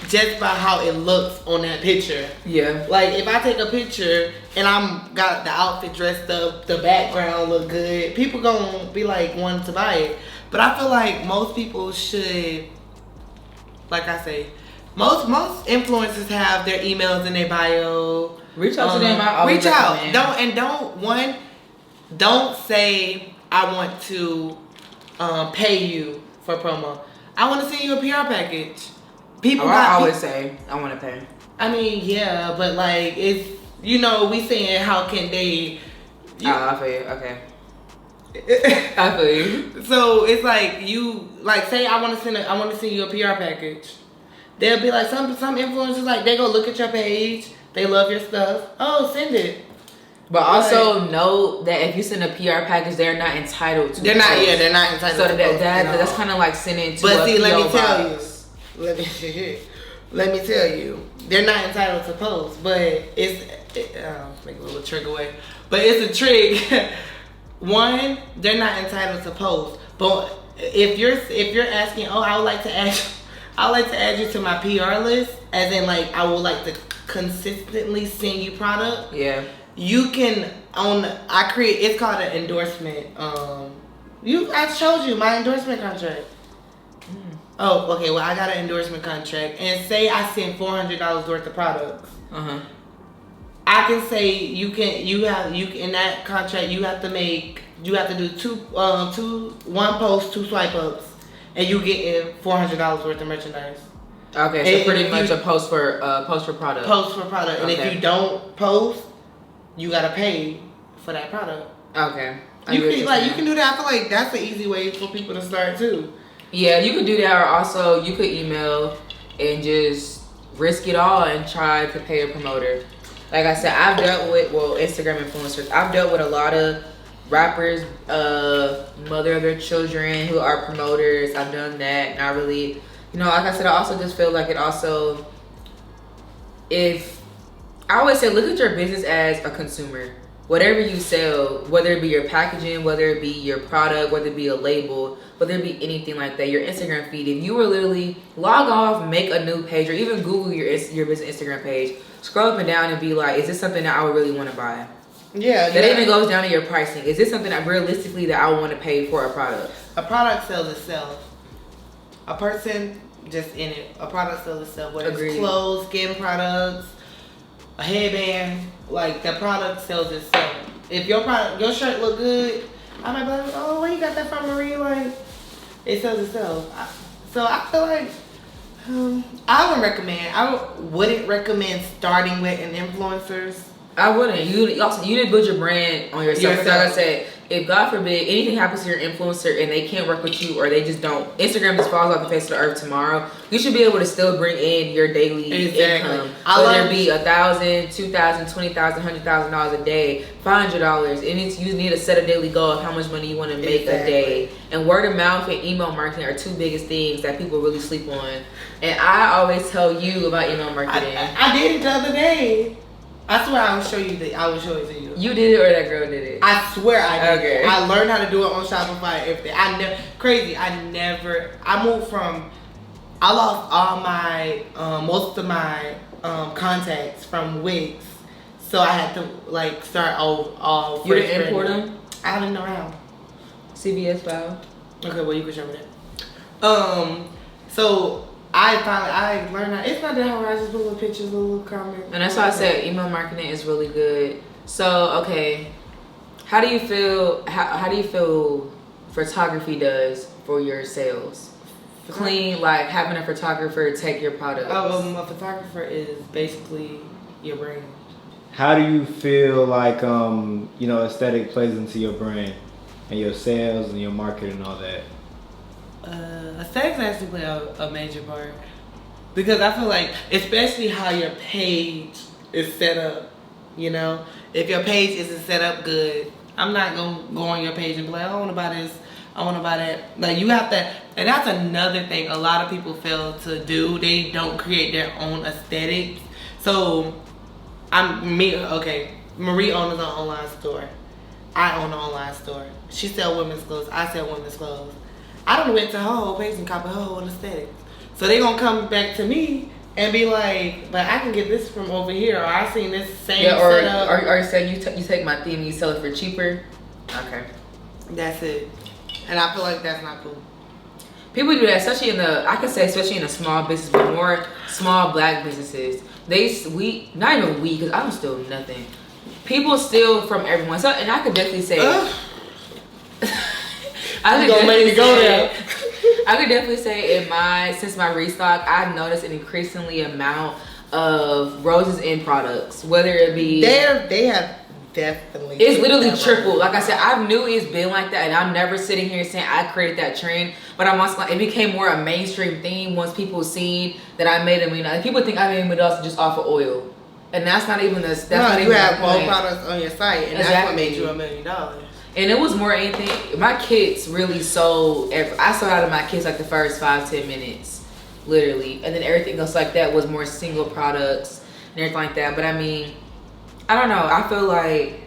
S2: just by how it looks on that picture.
S1: Yeah.
S2: Like if I take a picture and I'm got the outfit dressed up, the background look good, people gonna be like wanting to buy it. But I feel like most people should, like I say, most influencers have their emails in their bio.
S1: Reach out to them.
S2: Reach out. Don't say I want to pay you for promo. I want to send you a PR package.
S1: I always say I want to pay.
S2: I mean, yeah, but like it's we saying how can they?
S1: I feel you. Okay. I feel you.
S2: So it's like say I want to send you a PR package. They'll be like some influencers like they go look at your page, they love your stuff. Oh, send it.
S1: But also know that if you send a PR package, they're not entitled to.
S2: They're not entitled.
S1: So
S2: to
S1: that's kind of like sending to.
S2: But see,
S1: let
S2: me tell you, they're not entitled to post. But make a little trick away. But it's a trick. One, they're not entitled to post. But if you're asking, I would like to add you to my PR list, as in like I would like to consistently send you product.
S1: Yeah.
S2: You can it's called an endorsement. I showed you my endorsement contract. Oh, okay. Well, I got an endorsement contract, and say I send $400 worth of products. I can say you in that contract you have to do one post, 2 swipe ups, and you get $400 worth of merchandise.
S1: Okay, so pretty much a post for product.
S2: Post for product, and if you don't post, you gotta pay for that product.
S1: Okay.
S2: You can do that. I feel like that's an easy way for people to start too.
S1: Yeah, you could do that, or also you could email and just risk it all and try to pay a promoter. Like I said, I've dealt with Instagram influencers. I've dealt with a lot of rappers, mother of their children who are promoters. I've done that. Not really, like I said, I also just feel like I always say, look at your business as a consumer. Whatever you sell, whether it be your packaging, whether it be your product, whether it be a label, whether it be anything like that, your Instagram feed, if you were literally log off, make a new page, or even Google your business Instagram page, scroll up and down and be like, is this something that I would really want to buy?
S2: Yeah.
S1: That even goes down to your pricing. Is this something that realistically that I would want to pay for a product?
S2: A product sells itself. A person just in it. A product sells itself. Whether it's clothes, skin products, a headband, like the product sells itself. If your shirt look good, I might be like, oh, where you got that from, Marie? Like, it sells itself. So I feel like I wouldn't recommend starting with an influencers.
S1: I wouldn't. You need to build your brand on yourself. Like I said, if God forbid anything happens to your influencer and they can't work with you, or they just don't, Instagram just falls off the face of the earth tomorrow, you should be able to still bring in your daily income. Whether it be $1,000, $2,000, $20,000, $100,000 a day, $500, and you need to set a daily goal of how much money you want to make a day. And word of mouth and email marketing are 2 biggest things that people really sleep on. And I always tell you about email marketing.
S2: I did it the other day. I swear I will show it to you.
S1: You did it or that girl did it?
S2: I swear I did.
S1: Okay.
S2: I learned how to do it on Shopify. Everything. I lost all my most of my contacts from Wix, so I had to start all.
S1: You didn't import them?
S2: I didn't know how.
S1: CVS file.
S2: Okay, well you can show me that. So I learned that it's not that hard. I just put little pictures, little comments.
S1: And that's why I said email marketing is really good. So, okay, how do you feel photography does for your sales? clean, like having a photographer take your products?
S2: A photographer is basically your brand.
S3: How do you feel like aesthetic plays into your brand and your sales and your market and all that?
S2: Aesthetics actually play a major part because I feel like, especially how your page is set up. You know, if your page isn't set up good, I'm not gonna go on your page and be like, I want to buy this, I want to buy that. Like, you have to, and that's another thing a lot of people fail to do. They don't create their own aesthetics. So, Marie owns an online store. I own an online store. She sells women's clothes. I sell women's clothes. I done went to her whole page and copied her whole aesthetics. So they gonna come back to me and be like, but I can get this from over here, or I seen this same setup.
S1: Or you say you take my theme and you sell it for cheaper. Okay.
S2: That's it. And I feel like that's not cool.
S1: People do that, especially in the small business, but more small black businesses. Not even we, because I don't steal nothing. People steal from everyone. So, and I could definitely say, I could definitely say since my restock, I've noticed an increasingly amount of roses in products. Whether it be
S2: they have definitely,
S1: it's literally triple. Like I said, I knew it's been like that, and I'm never sitting here saying I created that trend. But I'm also like, it became more a mainstream thing once people seen that I made them. You know, people think I made them just off of oil, and that's not even the. That's not
S2: you
S1: even
S2: have more products on your site, and that's what made you $1 million.
S1: And it was more anything. My kits really sold. I sold out of my kits like the first 5-10 minutes, literally, and then everything else like that was more single products and everything like that. But I mean, I don't know. I feel like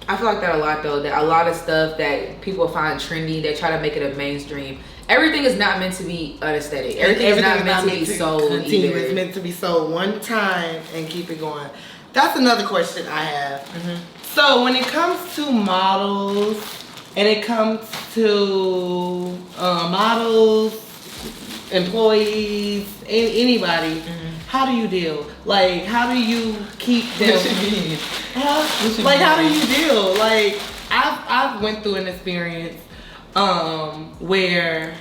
S1: that a lot though. That a lot of stuff that people find trendy, they try to make it a mainstream. Everything is not meant to be aesthetic. Everything is not meant to be sold.
S2: It's meant to be sold one time and keep it going. That's another question I have.
S1: Mm-hmm.
S2: So when it comes to models, and it comes to employees, anybody, how do you deal? Like, how do you keep them? How do you deal? Like, I've went through an experience where,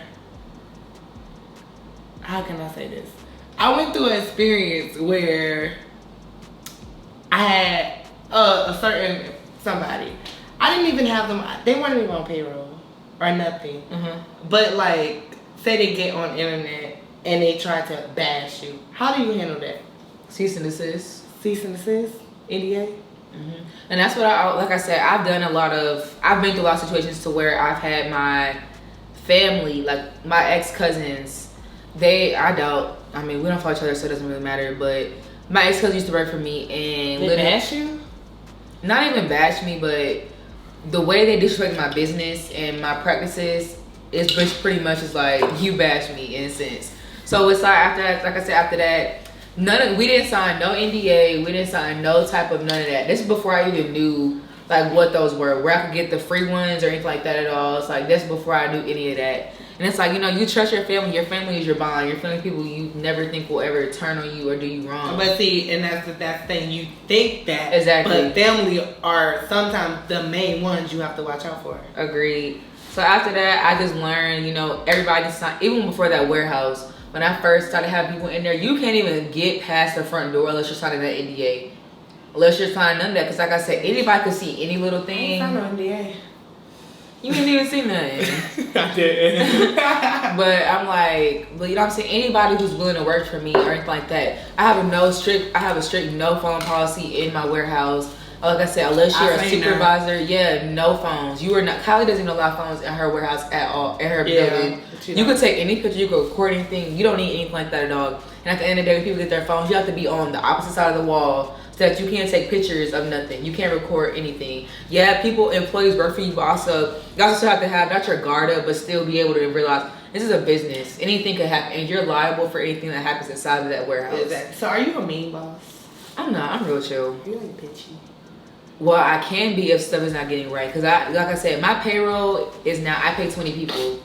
S2: how can I say this? I went through an experience where I had a certain somebody. I didn't even have them. They weren't even on payroll or nothing. But like, say they get on internet and they try to bash you. How do you handle that?
S1: Cease and desist.
S2: Cease and desist. NDA.
S1: And that's what like I said, I've been through a lot of situations to where I've had my family, like my ex-cousins, we don't follow each other, so it doesn't really matter, but my ex-cousins used to work for me, and
S2: they bash you?
S1: Not even bash me, but the way they disrespect my business and my practices is pretty much is like, you bash me in a sense. So it's like after that, we didn't sign no NDA, we didn't sign no type of none of that. This is before I even knew like what those were, where I could get the free ones or anything like that at all. It's like, this before I knew any of that. And it's like, you trust your family is your bond. Your family people you never think will ever turn on you or do you wrong.
S2: But see, and that's the thing, you think that.
S1: Exactly.
S2: But family are sometimes the main ones you have to watch out for.
S1: Agreed. So after that, I just learned, everybody signed, even before that warehouse, when I first started having people in there, you can't even get past the front door unless you're signing that NDA. Unless you're signing none of that. Because like I said, anybody could see any little thing.
S2: I don't NDA.
S1: You didn't even see nothing.
S2: I didn't.
S1: But I'm like, you know what I'm saying? Anybody who's willing to work for me or anything like that. I have a strict no phone policy in my warehouse. Like I said, unless you're a supervisor, no phones. You are not. Kylie doesn't even allow phones in her warehouse at all, in her building. You could take any picture, you could record anything. You don't need anything like that at all. And at the end of the day, when people get their phones, you have to be on the opposite side of the wall so that you can't take pictures of nothing. You can't record anything. Yeah, employees work for you, but you also still have to have not your guard up, but still be able to realize this is a business. Anything could happen, and you're liable for anything that happens inside of that warehouse.
S2: So are you a mean boss?
S1: I'm not. I'm real chill.
S2: You're like bitchy.
S1: Well, I can be if stuff is not getting right. Because like I said, my payroll is now, I pay 20 people.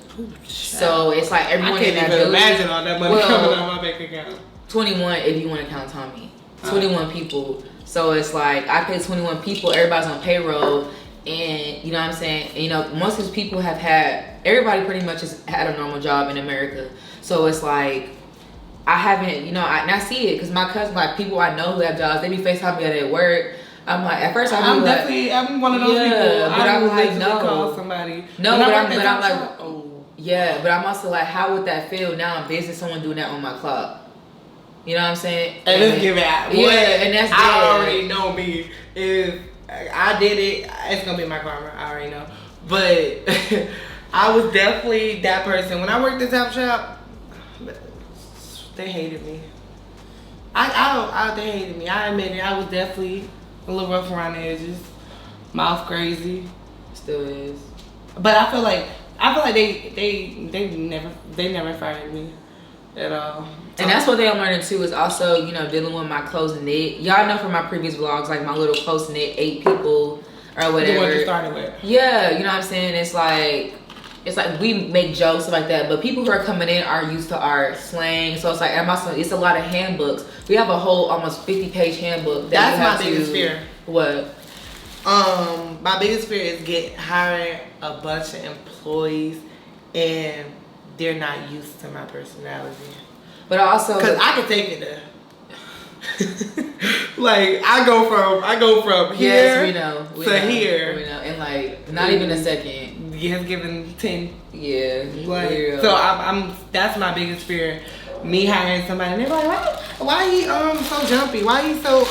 S1: So it's like everyone
S2: I can't even imagine all that money coming out of my bank account.
S1: 21 if you want to count Tommy. 21 people. So it's like I pay 21 people, everybody's on payroll, And you know what I'm saying? And, you know, most of these people have had, everybody pretty much has had a normal job in America. So it's like, I haven't, you know, and I see it because my cousin, like people I know who have jobs, they be FaceTiming me at work. I'm like, at first I'm
S2: one of those people.
S1: But I'm like, no.
S2: Call somebody.
S1: No, but I'm like, oh. Yeah, but I'm also like, how would that feel now? I'm busy someone doing that on my clock. You know what I'm saying?
S2: And let's give it out.
S1: Yeah, and that's
S2: I already know me. If I did it, it's gonna be my karma. I already know. But I was definitely that person. When I worked at Top Shop, they hated me. They hated me. I admit it. I was definitely a little rough around the edges, mouth crazy.
S1: Still is.
S2: But I feel like they never fired me at all.
S1: And that's what they're learning too, is also, you know, dealing with my close knit. Y'all know from my previous vlogs, like my little close knit 8 people or whatever.
S2: The one you started with.
S1: Yeah, you know what I'm saying? It's like we make jokes like that, but people who are coming in are used to our slang. So it's like, it's a lot of handbooks. We have a whole almost 50-page handbook.
S2: That's my biggest fear.
S1: What?
S2: My biggest fear is hiring a bunch of employees and they're not used to my personality.
S1: But also,
S2: because I can take it there. Like I go from here,
S1: yes, we know,
S2: to here.
S1: We know, in like not even a second.
S2: Yes, given 10.
S1: Yeah,
S2: like so. I'm that's my biggest fear. Me hiring somebody, and they're like, why he so jumpy? Why he so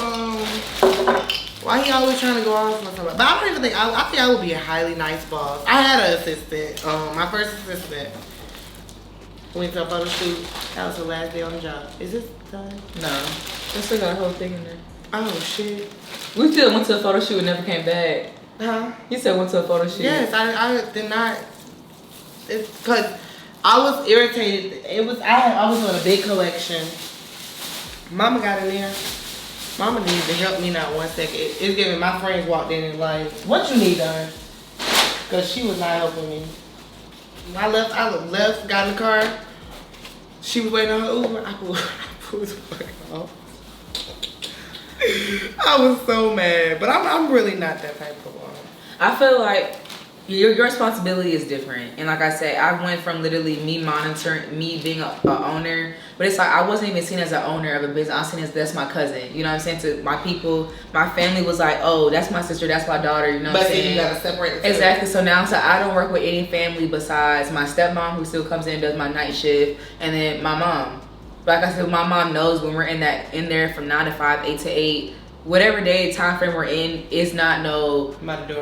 S2: why he always trying to go off on somebody? But I don't even think I think I would be a highly nice boss. I had an assistant, my first assistant. Went to a photo shoot. That was the last day on the job. Is this done?
S1: No. I still got a whole thing in there.
S2: Oh, shit.
S1: We still went to a photo shoot and never came back.
S2: Huh?
S1: You said went to a photo shoot.
S2: Yes, I did not. It's because I was irritated. I was on a big collection. Mama got in there. Mama needed to help me not 1 second. It's giving my friends walked in and like, what you need done? Because she was not helping me. I left, got in the car. She was waiting on her Uber. I pulled the fuck off. I was so mad, but I'm really not that type of woman.
S1: I feel like your responsibility is different, and like I said, I went from literally me monitoring, me being a owner, but it's like I wasn't even seen as an owner of a business. I was seen as that's my cousin. You know what I'm saying? To my people, my family was like, oh, that's my sister, that's my daughter. You know what I'm saying?
S2: But you gotta separate the two.
S1: Exactly. So now, I don't work with any family besides my stepmom, who still comes in and does my night shift, and then my mom. Like I said, my mom knows when we're in there from 9 to 5, 8 to 8. Whatever day time frame we're in, it's not no.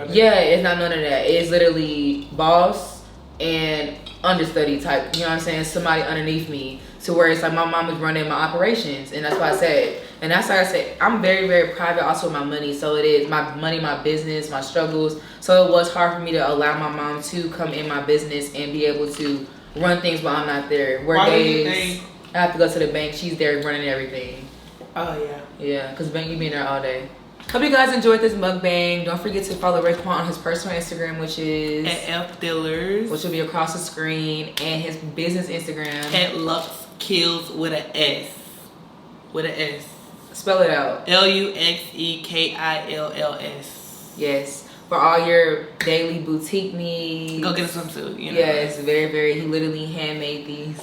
S1: Yeah, it's not none of that. It's literally boss and understudy type. You know what I'm saying? Somebody underneath me, to where it's like my mom is running my operations, and that's why I said. And that's why I said I'm very, very private also with my money. So it is my money, my business, my struggles. So it was hard for me to allow my mom to come in my business and be able to run things while I'm not there. Work days, I have to go to the bank. She's there running everything.
S2: Oh, yeah.
S1: Yeah, because Bank, you been there all day. Hope you guys enjoyed this mukbang. Don't forget to follow Raekwon on his personal Instagram, which is
S2: at FDillers,
S1: which will be across the screen, and his business Instagram
S2: at Lux Kills with an S. With an S.
S1: Spell it out.
S2: LUXEKILLS.
S1: Yes. For all your daily boutique needs.
S2: Go get us some suit, you know.
S1: Yes, very, very. He literally handmade these.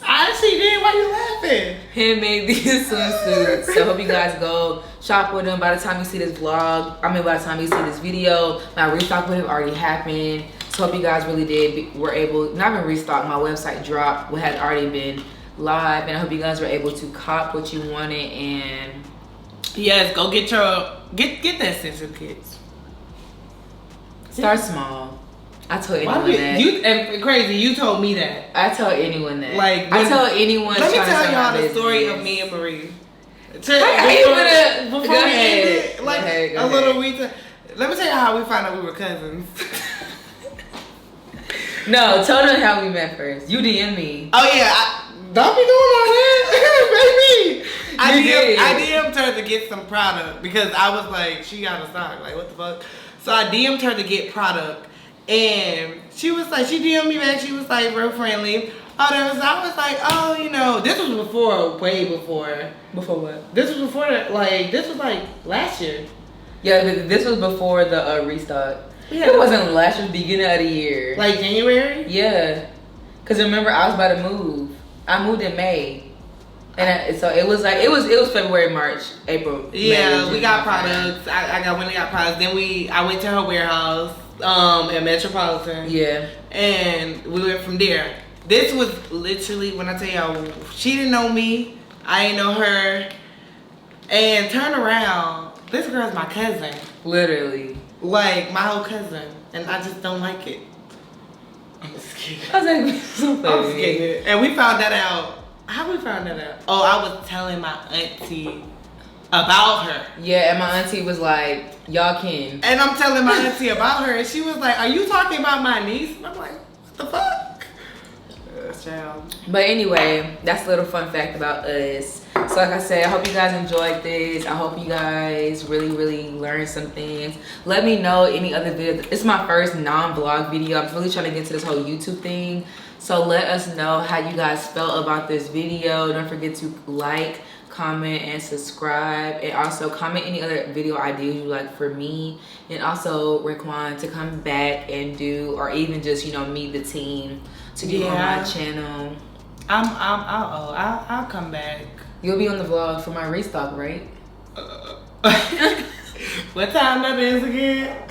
S2: I actually did. Why you laughing?
S1: Handmade these swimsuits. So hope you guys go shop with them. By the time you see this vlog, by the time you see this video, my restock would have already happened. So hope you guys really were able, not even restock, my website dropped, what had already been live, and I hope you guys were able to cop what you wanted. And
S2: yes, go get get that essential kits.
S1: Start small. I told anyone that.
S2: And crazy, you told me that.
S1: I tell anyone that.
S2: Like,
S1: I tell anyone.
S2: Let me tell y'all the story of me and Marie.
S1: Before we end
S2: it, like a little week. Let me tell you how we found out we were cousins.
S1: No, tell them how we met first. You DM me.
S2: Oh yeah, don't be doing all that, baby. I DM'd her to get some product because I was like, she got a stock. Like, what the fuck? So I DM'd her to get product, and she was like, she DM'd me back. She was like, real friendly. I was like, oh, you know, this was before, way before.
S1: Before what?
S2: This was before, this was like last year.
S1: Yeah, this was before the restock.
S2: Yeah.
S1: It wasn't last year, beginning of the year.
S2: Like January?
S1: Yeah. Because remember, I was about to move. I moved in May. And so it was like, it was February, March, April.
S2: Yeah,
S1: May,
S2: we got products. I went and got products. Then I went to her warehouse at Metropolitan.
S1: Yeah.
S2: And we went from there. This was literally, when I tell y'all, she didn't know me. I didn't know her. And turn around, this girl's my cousin.
S1: Literally.
S2: Like, my whole cousin. And I just don't like it. I'm just kidding.
S1: I was like, so
S2: I'm just kidding. And we found that out. How we found that out? Oh, I was telling my auntie about her.
S1: Yeah, and my auntie was like, y'all can.
S2: And I'm telling my auntie about her, and she was like, are you talking about my niece? And I'm like, what the fuck? Child.
S1: But anyway, that's a little fun fact about us. So like I said, I hope you guys enjoyed this. I hope you guys really learned some things. Let me know any other videos. It's my first non-vlog video. I'm really trying to get into this whole YouTube thing. So let us know how you guys felt about this video. Don't forget to like, comment, and subscribe. And also comment any other video ideas you like for me. And also Raekwon to come back and do, or even just, you know, meet the team to do on my channel.
S2: I'll come back.
S1: You'll be on the vlog for my restock, right?
S2: What time that is again?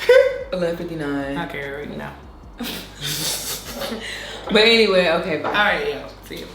S1: 11:59.
S2: I can't right now.
S1: But anyway, okay, bye.
S2: All right, yo. See you.